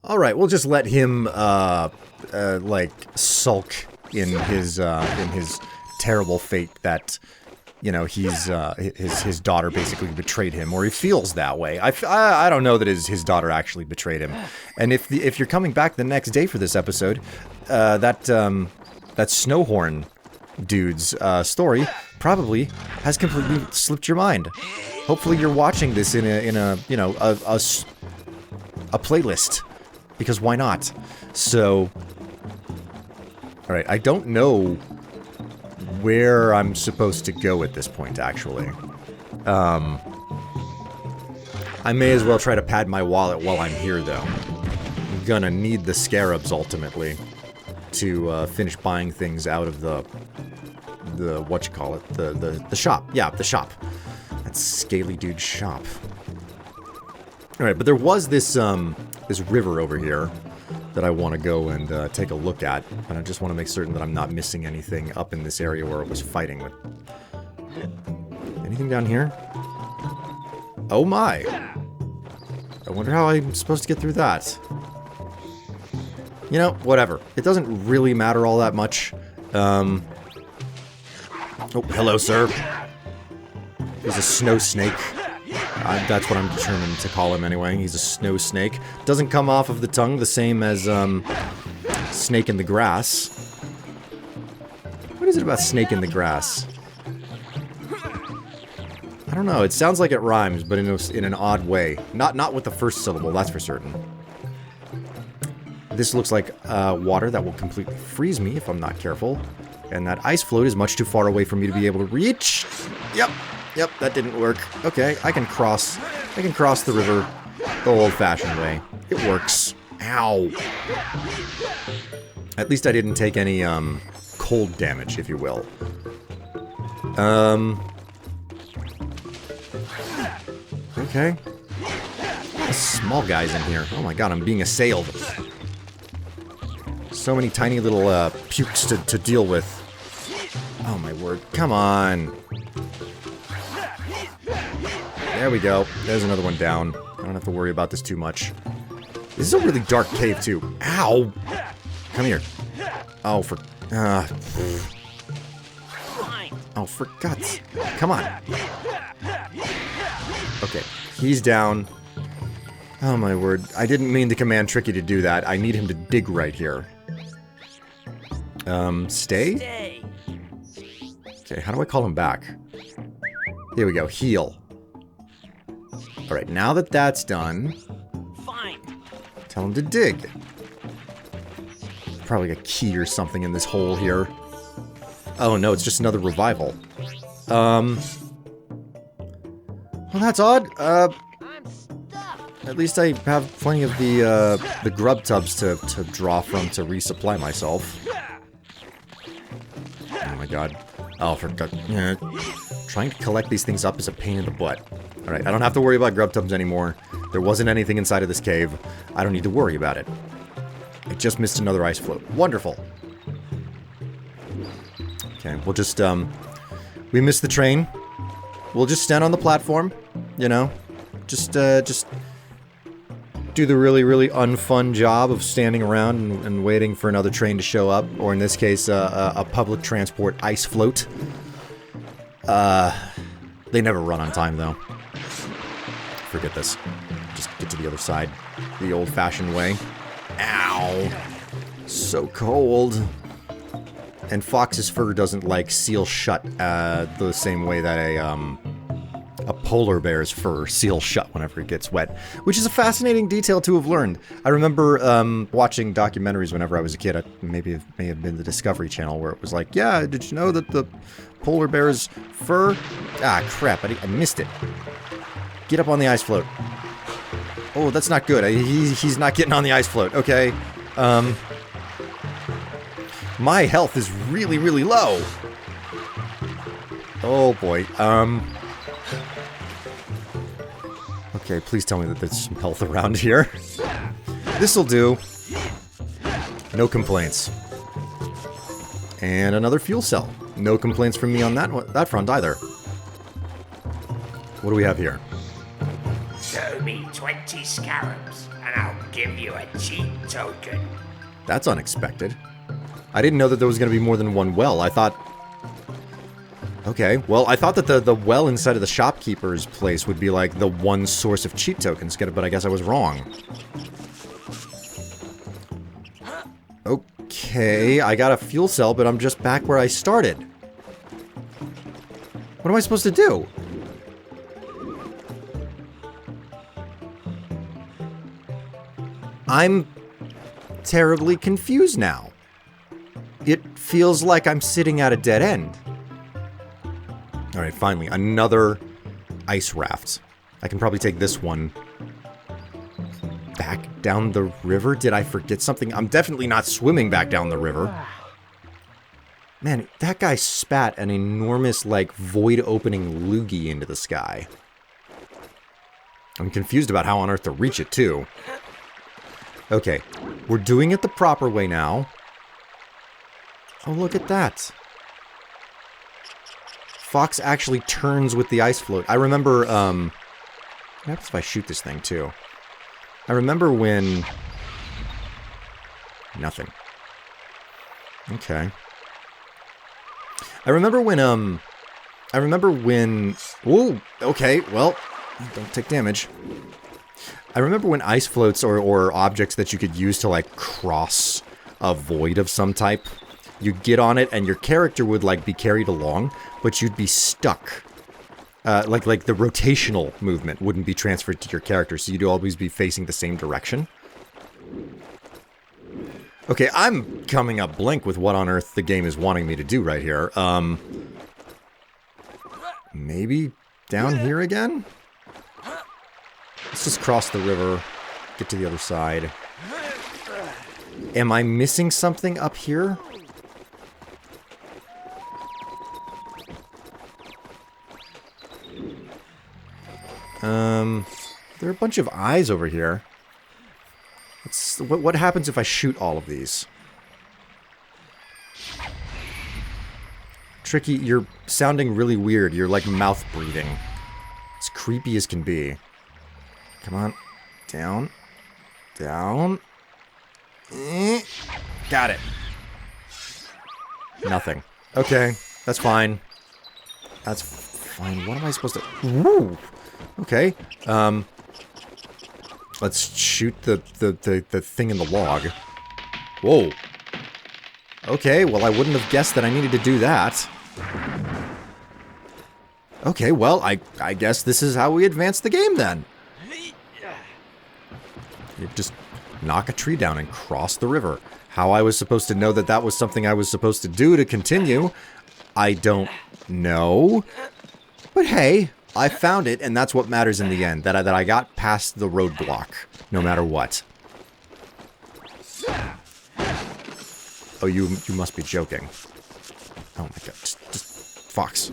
Alright, we'll just let him, like, sulk in his terrible fate that, you know, his daughter basically betrayed him, or he feels that way. I don't know that his daughter actually betrayed him. And if you're coming back the next day for this episode, that Snowhorn dude's, story probably has completely slipped your mind. Hopefully you're watching this in a you know, a playlist. Because why not? So, alright, I don't know where I'm supposed to go at this point, actually. I may as well try to pad my wallet while I'm here, though. I'm gonna need the scarabs, ultimately, to finish buying things out of the whatchamacallit, the shop. Yeah, the shop. That scaly dude's shop. Alright, but there was this river over here that I want to go and take a look at, and I just want to make certain that I'm not missing anything up in this area where it was fighting with. Anything down here? Oh my! I wonder how I'm supposed to get through that. You know, whatever. It doesn't really matter all that much. Oh, hello, sir. There's a snow snake. That's what I'm determined to call him anyway. He's a snow snake. Doesn't come off of the tongue the same as, snake in the grass. What is it about snake in the grass? I don't know. It sounds like it rhymes, but in an odd way. Not with the first syllable, that's for certain. This looks like, water that will completely freeze me if I'm not careful. And that ice float is much too far away for me to be able to reach. Yep, that didn't work. Okay, I can cross the river the old-fashioned way. It works. Ow. At least I didn't take any, cold damage, if you will. Okay. Small guys in here. Oh my god, I'm being assailed. So many tiny little, pukes to deal with. Oh my word. Come on. There we go. There's another one down. I don't have to worry about this too much. This is a really dark cave, too. Ow! Come here. Oh, for... oh, for guts. Come on. Okay. He's down. Oh, my word. I didn't mean to command Tricky to do that. I need him to dig right here. Stay? Okay, how do I call him back? Here we go. Heal. Alright, now that that's done... Fine. Tell him to dig. Probably a key or something in this hole here. Oh no, it's just another revival. Well, that's odd. At least I have plenty of the grub tubs to draw from to resupply myself. Oh my god. Oh, for god. Trying to collect these things up is a pain in the butt. Alright, I don't have to worry about grub tubs anymore. There wasn't anything inside of this cave. I don't need to worry about it. I just missed another ice float. Wonderful. Okay, we'll just, we missed the train. We'll just stand on the platform, you know? Just do the really, really unfun job of standing around and waiting for another train to show up. Or in this case, a public transport ice float. They never run on time, though. Forget this. Just get to the other side. The old-fashioned way. Ow! So cold. And Fox's fur doesn't, like, seal shut, the same way that a polar bear's fur seals shut whenever it gets wet. Which is a fascinating detail to have learned. I remember, watching documentaries whenever I was a kid. Maybe it may have been the Discovery Channel, where it was like, yeah, did you know that the polar bear's fur... Ah, crap, I missed it. Get up on the ice float. Oh, that's not good. He's not getting on the ice float. Okay. My health is really, really low. Oh, boy. Okay, please tell me that there's some health around here. This'll do. No complaints. And another fuel cell. No complaints from me on that front either. What do we have here? Show me 20 scarabs, and I'll give you a cheat token. That's unexpected. I didn't know that there was going to be more than one well. I thought... Okay, well, I thought that the well inside of the shopkeeper's place would be, like, the one source of cheat tokens, but I guess I was wrong. Okay, I got a fuel cell, but I'm just back where I started. What am I supposed to do? I'm terribly confused now. It feels like I'm sitting at a dead end. Alright, finally, another ice raft. I can probably take this one back down the river. Did I forget something? I'm definitely not swimming back down the river. Man, that guy spat an enormous, like, void-opening loogie into the sky. I'm confused about how on earth to reach it, too. Okay, we're doing it the proper way now. Oh, look at that. Fox actually turns with the ice float. I remember, what happens if I shoot this thing, too? I remember when... Nothing. Okay. I remember when... Ooh, okay, well, don't take damage. I remember when ice floats or objects that you could use to, like, cross a void of some type, you'd get on it and your character would, like, be carried along, but you'd be stuck. Like the rotational movement wouldn't be transferred to your character, so you'd always be facing the same direction. Okay, I'm coming up blank with what on earth the game is wanting me to do right here. Maybe down here again? Let's just cross the river, get to the other side. Am I missing something up here? There are a bunch of eyes over here. What happens if I shoot all of these? Tricky, you're sounding really weird. You're like mouth breathing. It's creepy as can be. Come on. Down. Down. Got it. Nothing. Okay. That's fine. That's fine. What am I supposed to... Woo! Okay. Let's shoot the thing in the log. Whoa. Okay, well, I wouldn't have guessed that I needed to do that. Okay, well, I guess this is how we advance the game, then. You just knock a tree down and cross the river. How I was supposed to know that that was something I was supposed to do to continue, I don't know. But hey, I found it, and that's what matters in the end. That I got past the roadblock, no matter what. Oh, you must be joking. Oh my god, just Fox.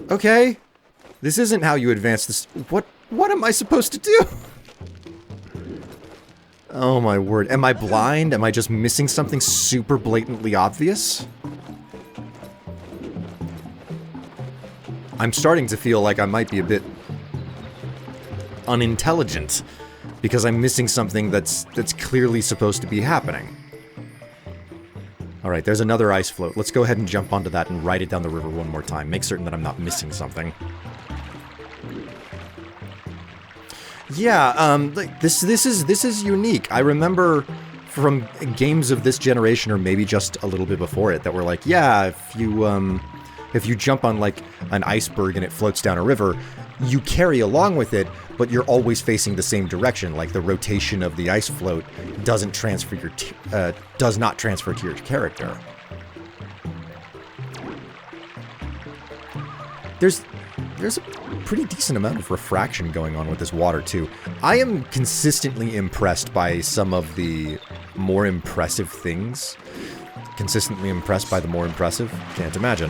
Okay. This isn't how you advance this. What am I supposed to do? Oh my word. Am I blind? Am I just missing something super blatantly obvious? I'm starting to feel like I might be a bit unintelligent because I'm missing something that's clearly supposed to be happening. Alright, there's another ice float. Let's go ahead and jump onto that and ride it down the river one more time. Make certain that I'm not missing something. Yeah, this is unique. I remember from games of this generation, or maybe just a little bit before it, that were like, yeah, if you jump on, like, an iceberg and it floats down a river, you carry along with it, but you're always facing the same direction. Like, the rotation of the ice float doesn't transfer does not transfer to your character. There's a pretty decent amount of refraction going on with this water, too. I am consistently impressed by some of the more impressive things. Consistently impressed by the more impressive? Can't imagine.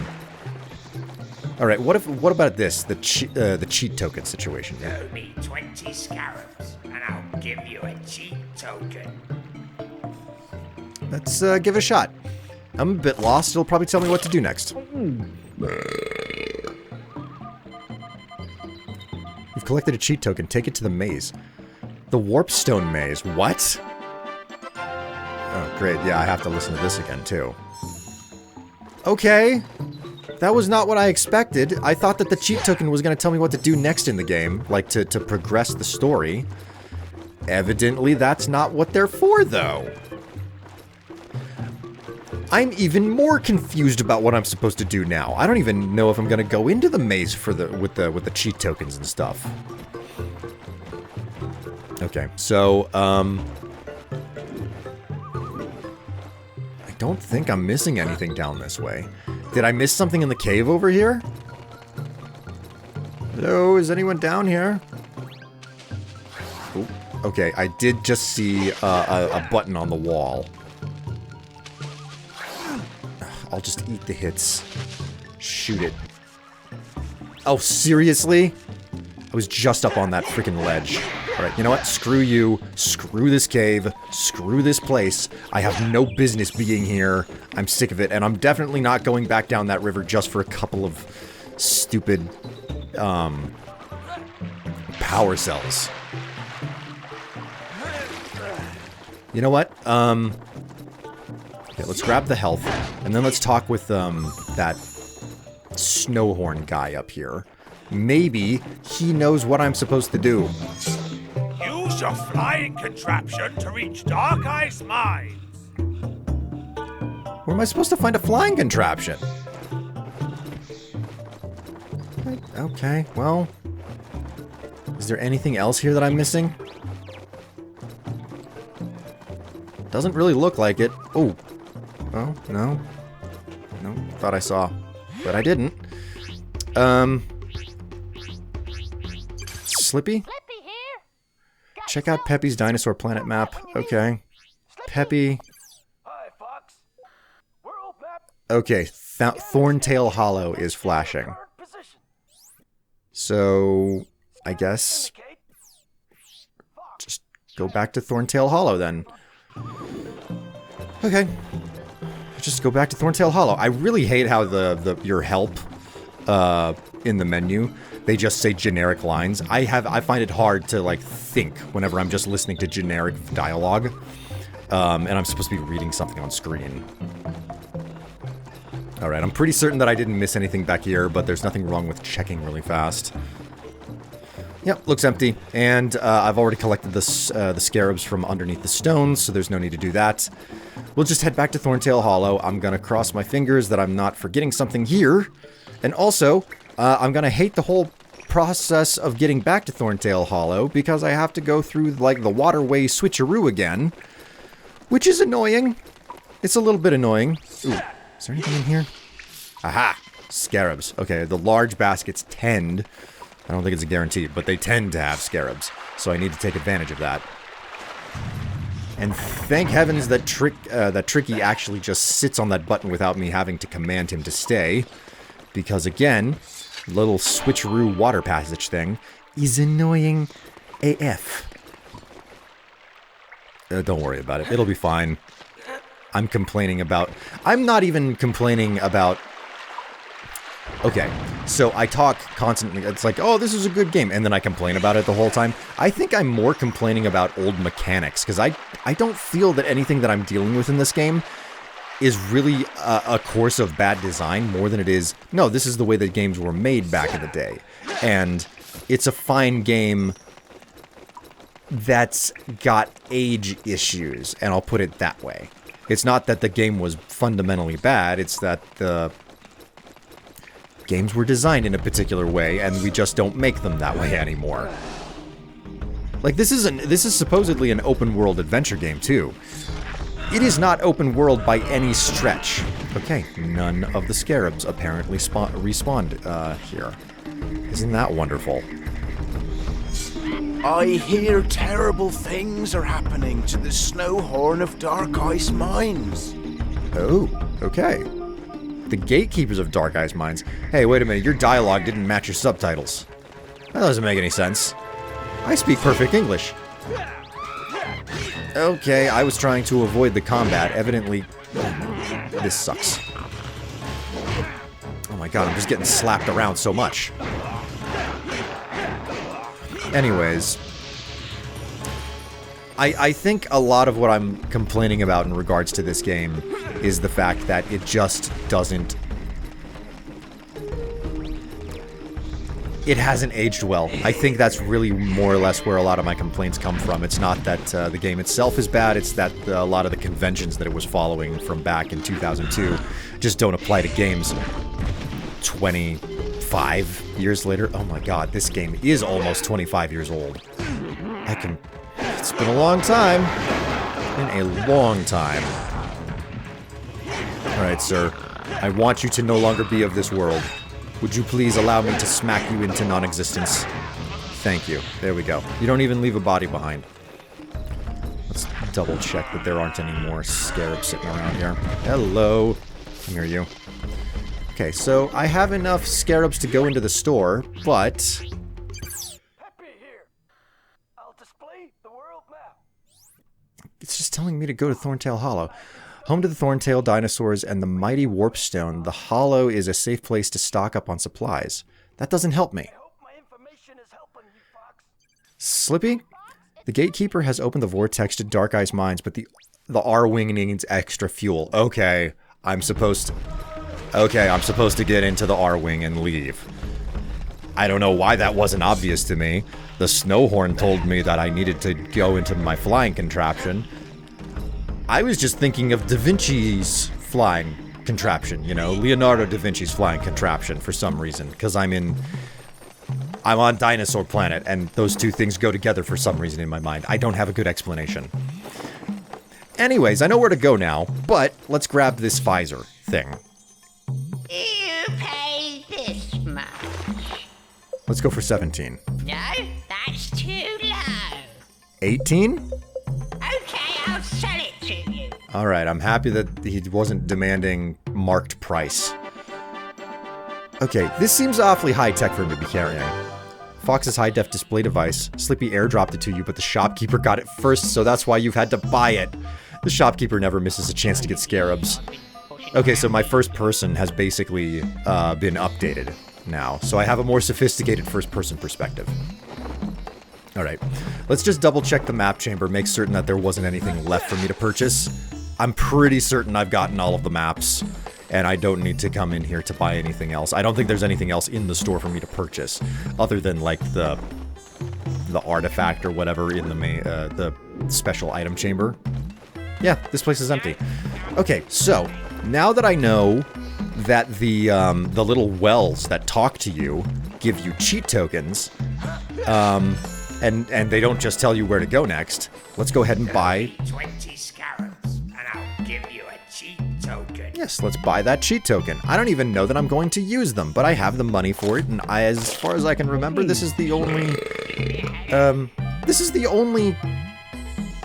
Alright, what about this? The cheat token situation. Throw me 20 scarabs, and I'll give you a cheat token. Let's give it a shot. I'm a bit lost. It'll probably tell me what to do next. You've collected a cheat token. Take it to the maze. The Warpstone Maze. What? Oh, great. Yeah, I have to listen to this again, too. Okay. That was not what I expected. I thought that the cheat token was going to tell me what to do next in the game, like to progress the story. Evidently, that's not what they're for, though. I'm even more confused about what I'm supposed to do now. I don't even know if I'm going to go into the maze for with the cheat tokens and stuff. Okay, so I don't think I'm missing anything down this way. Did I miss something in the cave over here? Hello, is anyone down here? Ooh, okay, I did just see a button on the wall. I'll just eat the hits. Shoot it. Oh, seriously? I was just up on that freaking ledge. Alright, you know what? Screw you. Screw this cave. Screw this place. I have no business being here. I'm sick of it, and I'm definitely not going back down that river just for a couple of stupid, power cells. You know what? Okay, let's grab the health, and then let's talk with, that Snowhorn guy up here. Maybe he knows what I'm supposed to do. Use your flying contraption to reach Dark Ice Mines. Where am I supposed to find a flying contraption? Okay, well... Is there anything else here that I'm missing? Doesn't really look like it. Oh. Oh, no. No, thought I saw. But I didn't. Slippy? Check out Peppy's Dinosaur Planet map. Okay. Peppy. Okay, Thorntail Hollow is flashing. So, I guess... just go back to Thorntail Hollow, then. Okay. Just go back to Thorntail Hollow. I really hate how your help in the menu, they just say generic lines. I find it hard to, like, think whenever I'm just listening to generic dialogue. And I'm supposed to be reading something on screen. Alright, I'm pretty certain that I didn't miss anything back here, but there's nothing wrong with checking really fast. Yep, looks empty. And I've already collected the scarabs from underneath the stones, so there's no need to do that. We'll just head back to Thorntail Hollow. I'm gonna cross my fingers that I'm not forgetting something here. And also, I'm gonna hate the whole process of getting back to Thorntail Hollow because I have to go through, like, the waterway switcheroo again. Which is annoying. It's a little bit annoying. Ooh, is there anything in here? Aha! Scarabs. Okay, the large baskets tend... I don't think it's a guarantee, but they tend to have scarabs. So I need to take advantage of that. And thank heavens that Tricky actually just sits on that button without me having to command him to stay. Because again, little switcheroo water passage thing is annoying AF. Don't worry about it. It'll be fine. I'm not even complaining about... Okay, so I talk constantly, it's like, oh, this is a good game, and then I complain about it the whole time. I think I'm more complaining about old mechanics, because I don't feel that anything that I'm dealing with in this game is really a course of bad design more than it is, no, this is the way that games were made back in the day. And it's a fine game that's got age issues, and I'll put it that way. It's not that the game was fundamentally bad, it's that the games were designed in a particular way, and we just don't make them that way anymore. Like, this is supposedly an open-world adventure game, too. It is not open-world by any stretch. Okay, none of the scarabs apparently respawned here. Isn't that wonderful? I hear terrible things are happening to the Snowhorn of Dark Ice Mines. Oh, okay. The gatekeepers of Dark Ice Mines. Hey, wait a minute, your dialogue didn't match your subtitles. That doesn't make any sense. I speak perfect English. Okay, I was trying to avoid the combat. Evidently, this sucks. Oh my god, I'm just getting slapped around so much. Anyways, I think a lot of what I'm complaining about in regards to this game is the fact that it just doesn't... It hasn't aged well. I think that's really more or less where a lot of my complaints come from. It's not that the game itself is bad, it's that a lot of the conventions that it was following from back in 2002 just don't apply to games 25 years later. Oh my god, this game is almost 25 years old. It's been a long time. Been a long time. Alright, sir. I want you to no longer be of this world. Would you please allow me to smack you into non-existence? Thank you. There we go. You don't even leave a body behind. Let's double check that there aren't any more scarabs sitting around here. Hello. I hear you. Okay, so I have enough scarabs to go into the store, but... It's just telling me to go to Thorntail Hollow. Home to the Thorntail dinosaurs and the mighty Warpstone, the Hollow is a safe place to stock up on supplies. That doesn't help me. Slippy? The gatekeeper has opened the vortex to Dark Ice Mines, but the R-Wing needs extra fuel. Okay, I'm supposed to get into the R-Wing and leave. I don't know why that wasn't obvious to me. The Snowhorn told me that I needed to go into my flying contraption. I was just thinking of Da Vinci's flying contraption, you know, Leonardo da Vinci's flying contraption for some reason, because I'm on Dinosaur Planet, and those two things go together for some reason in my mind. I don't have a good explanation. Anyways, I know where to go now, but let's grab this visor thing. You pay this much. Let's go for 17. No, that's too low. 18? Okay, I'll sell it to you. Alright, I'm happy that he wasn't demanding marked price. Okay, this seems awfully high-tech for him to be carrying. Fox's high-def display device. Slippy airdropped it to you, but the shopkeeper got it first, so that's why you've had to buy it. The shopkeeper never misses a chance to get scarabs. Okay, so my first person has basically been updated now, so I have a more sophisticated first-person perspective. Alright, let's just double-check the map chamber, make certain that there wasn't anything left for me to purchase. I'm pretty certain I've gotten all of the maps, and I don't need to come in here to buy anything else. I don't think there's anything else in the store for me to purchase, other than, like, the artifact or whatever in the special item chamber. Yeah, this place is empty. Okay, so, now that I know that the little wells that talk to you give you cheat tokens, and they don't just tell you where to go next, let's go ahead and buy 20 scarabs, and I'll give you a cheat token. Yes, let's buy that cheat token. I don't even know that I'm going to use them, but I have the money for it, and as far as I can remember, this is the only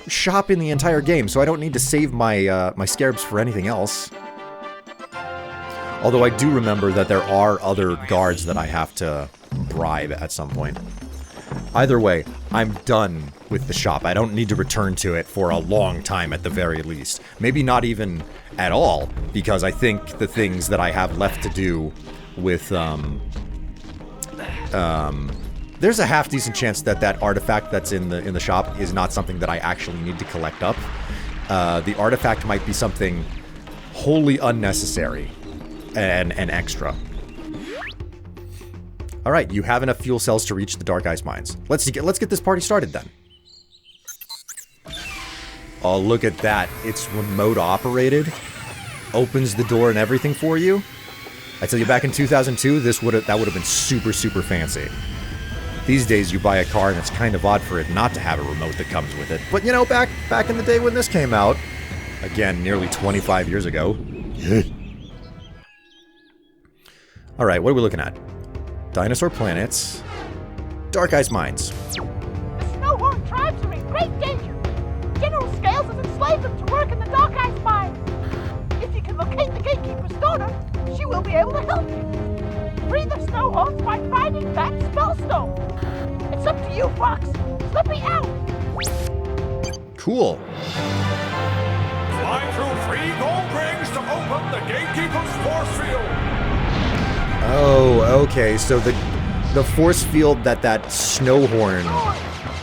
shop in the entire game, so I don't need to save my my scarabs for anything else. Although I do remember that there are other guards that I have to bribe at some point. Either way, I'm done with the shop. I don't need to return to it for a long time at the very least. Maybe not even at all, because I think the things that I have left to do with, there's a half-decent chance that that artifact that's in the shop is not something that I actually need to collect up. The artifact might be something wholly unnecessary and extra. Alright, you have enough fuel cells to reach the Dark Ice Mines. Let's get this party started then. Oh, look at that. It's remote operated. Opens the door and everything for you. I tell you, back in 2002, that would have been super, super fancy. These days, you buy a car and it's kind of odd for it not to have a remote that comes with it. But, you know, back in the day when this came out, again, nearly 25 years ago. Alright, what are we looking at? Dinosaur planets. Dark Ice Mines. The Snowhorn tribes are in great danger. General Scales has enslaved them to work in the Dark Ice Mines. If you can locate the gatekeeper's daughter, she will be able to help you. Free the Snowhorns by finding that Spellstone. It's up to you, Fox. Let me out. Cool. Fly through 3 gold rings to open the gatekeeper's force field. Oh, okay, so the force field that Snowhorn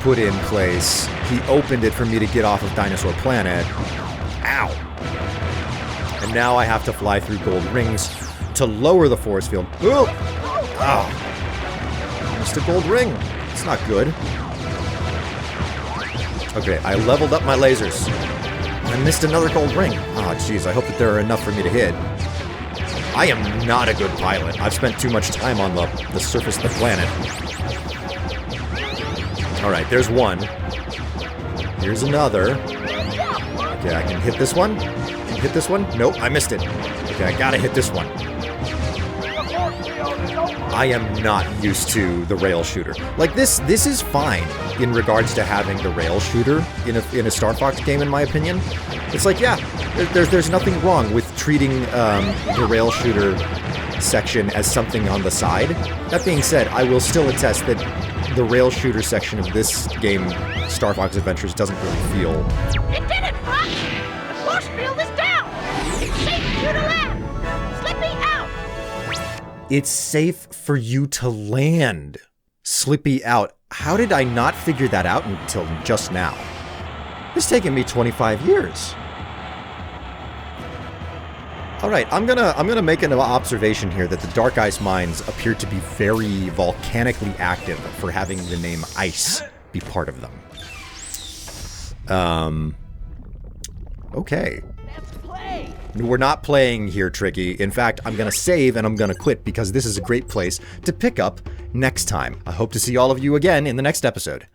put in place. He opened it for me to get off of Dinosaur Planet. Ow! And now I have to fly through gold rings to lower the force field. Ooh! Oh! Missed a gold ring. It's not good. Okay, I leveled up my lasers. I missed another gold ring. Oh, jeez, I hope that there are enough for me to hit. I am not a good pilot. I've spent too much time on the surface of the planet. Alright, there's one. Here's another. Okay, I can hit this one. Can you hit this one? Nope, I missed it. Okay, I gotta hit this one. I am not used to the rail shooter. Like, this is fine in regards to having the rail shooter in a Star Fox game, in my opinion. It's like, yeah, there's nothing wrong with treating the rail shooter section as something on the side. That being said, I will still attest that the rail shooter section of this game, Star Fox Adventures, doesn't really feel... You did it, Fox! The force field is down! It's safe for you to land! Slippy out! It's safe for you to land. Slippy out. How did I not figure that out until just now? It's taken me 25 years. Alright, I'm gonna make an observation here that the Dark Ice mines appear to be very volcanically active for having the name Ice be part of them. Okay. We're not playing here, Tricky. In fact, I'm gonna save and I'm gonna quit because this is a great place to pick up next time. I hope to see all of you again in the next episode.